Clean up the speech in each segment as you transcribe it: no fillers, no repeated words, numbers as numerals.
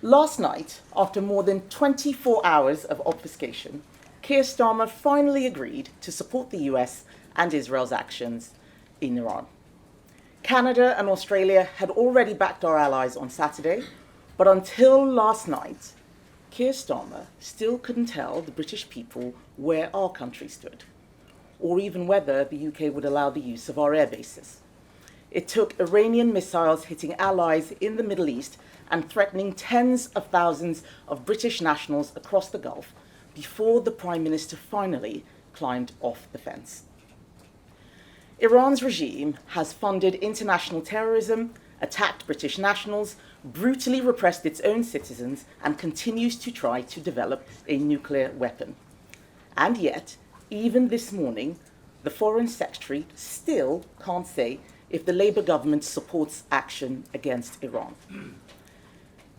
Last night, after more than 24 hours of obfuscation, Keir Starmer finally agreed to support the US and Israel's actions in Iran. Canada and Australia had already backed our allies on Saturday, but until last night, Keir Starmer still couldn't tell the British people where our country stood, or even whether the UK would allow the use of our air bases. It took Iranian missiles hitting allies in the Middle East and threatening tens of thousands of British nationals across the Gulf before the Prime Minister finally climbed off the fence. Iran's regime has funded international terrorism, attacked British nationals, brutally repressed its own citizens, and continues to try to develop a nuclear weapon. And yet, even this morning, the Foreign Secretary still can't say if the Labour government supports action against Iran.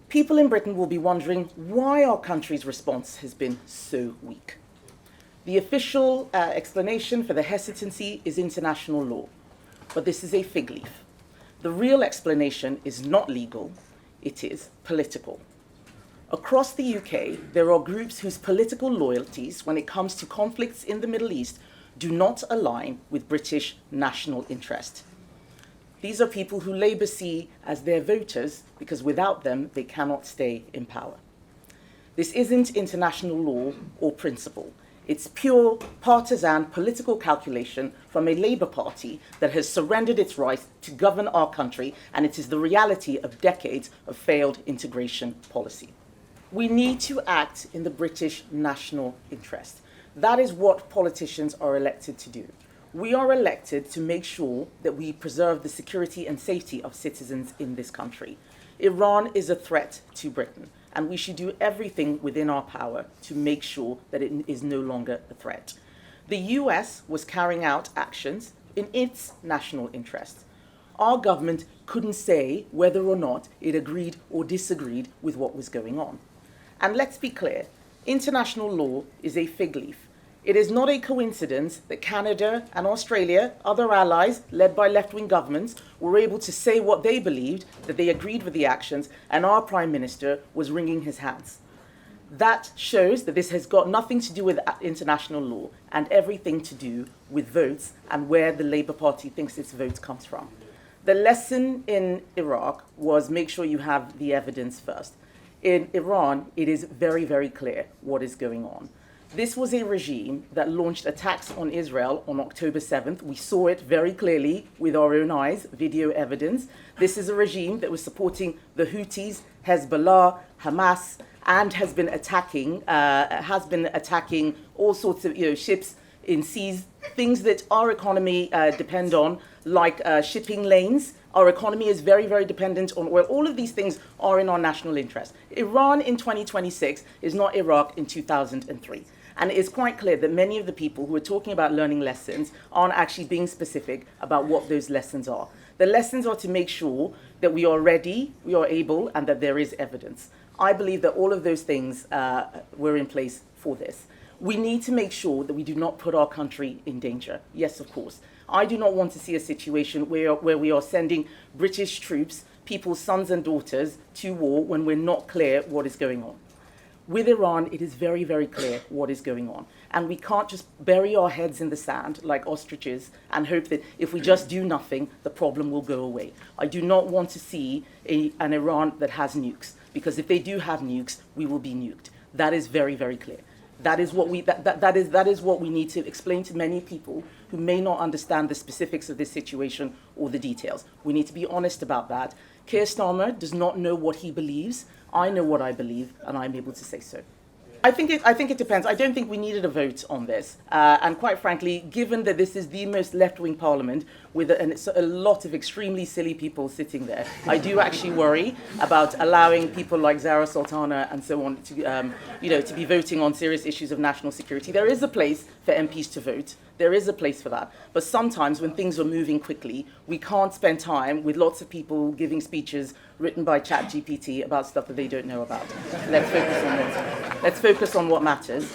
People in Britain will be wondering why our country's response has been so weak. The official explanation for the hesitancy is international law, but this is a fig leaf. The real explanation is not legal, it is political. Across the UK, there are groups whose political loyalties when it comes to conflicts in the Middle East do not align with British national interest. These are people who Labour see as their voters because without them, they cannot stay in power. This isn't international law or principle. It's pure partisan political calculation from a Labour Party that has surrendered its right to govern our country, and it is the reality of decades of failed integration policy. We need to act in the British national interest. That is what politicians are elected to do. We are elected to make sure that we preserve the security and safety of citizens in this country. Iran is a threat to Britain, and we should do everything within our power to make sure that it is no longer a threat. The US was carrying out actions in its national interest. Our government couldn't say whether or not it agreed or disagreed with what was going on. And let's be clear, international law is a fig leaf. It is not a coincidence that Canada and Australia, other allies led by left-wing governments, were able to say what they believed, that they agreed with the actions, and our Prime Minister was wringing his hands. That shows that this has got nothing to do with international law and everything to do with votes and where the Labour Party thinks its votes comes from. The lesson in Iraq was make sure you have the evidence first. In Iran, it is very, very clear what is going on. This was a regime that launched attacks on Israel on October 7th. We saw it very clearly with our own eyes, video evidence. This is a regime that was supporting the Houthis, Hezbollah, Hamas, and has been attacking all sorts of ships in seas, things that our economy depend on, like shipping lanes. Our economy is very, very dependent on oil. All of these things are in our national interest. Iran in 2026 is not Iraq in 2003. And it is quite clear that many of the people who are talking about learning lessons aren't actually being specific about what those lessons are. The lessons are to make sure that we are ready, we are able, and that there is evidence. I believe that all of those things were in place for this. We need to make sure that we do not put our country in danger. Yes, of course. I do not want to see a situation where we are sending British troops, people's sons and daughters, to war when we're not clear what is going on. With Iran, it is very, very clear what is going on. And we can't just bury our heads in the sand like ostriches and hope that if we just do nothing, the problem will go away. I do not want to see an Iran that has nukes, because if they do have nukes, we will be nuked. That is very, very clear. That is what we need to explain to many people who may not understand the specifics of this situation or the details. We need to be honest about that. Keir Starmer does not know what he believes. I know what I believe, and I'm able to say so. I think it depends. I don't think we needed a vote on this. And quite frankly, given that this is the most left-wing parliament with a lot of extremely silly people sitting there, I do actually worry about allowing people like Zara Sultana and so on to be voting on serious issues of national security. There is a place for MPs to vote. There is a place for that. But sometimes when things are moving quickly, we can't spend time with lots of people giving speeches written by ChatGPT about stuff that they don't know about. Let's focus on what matters.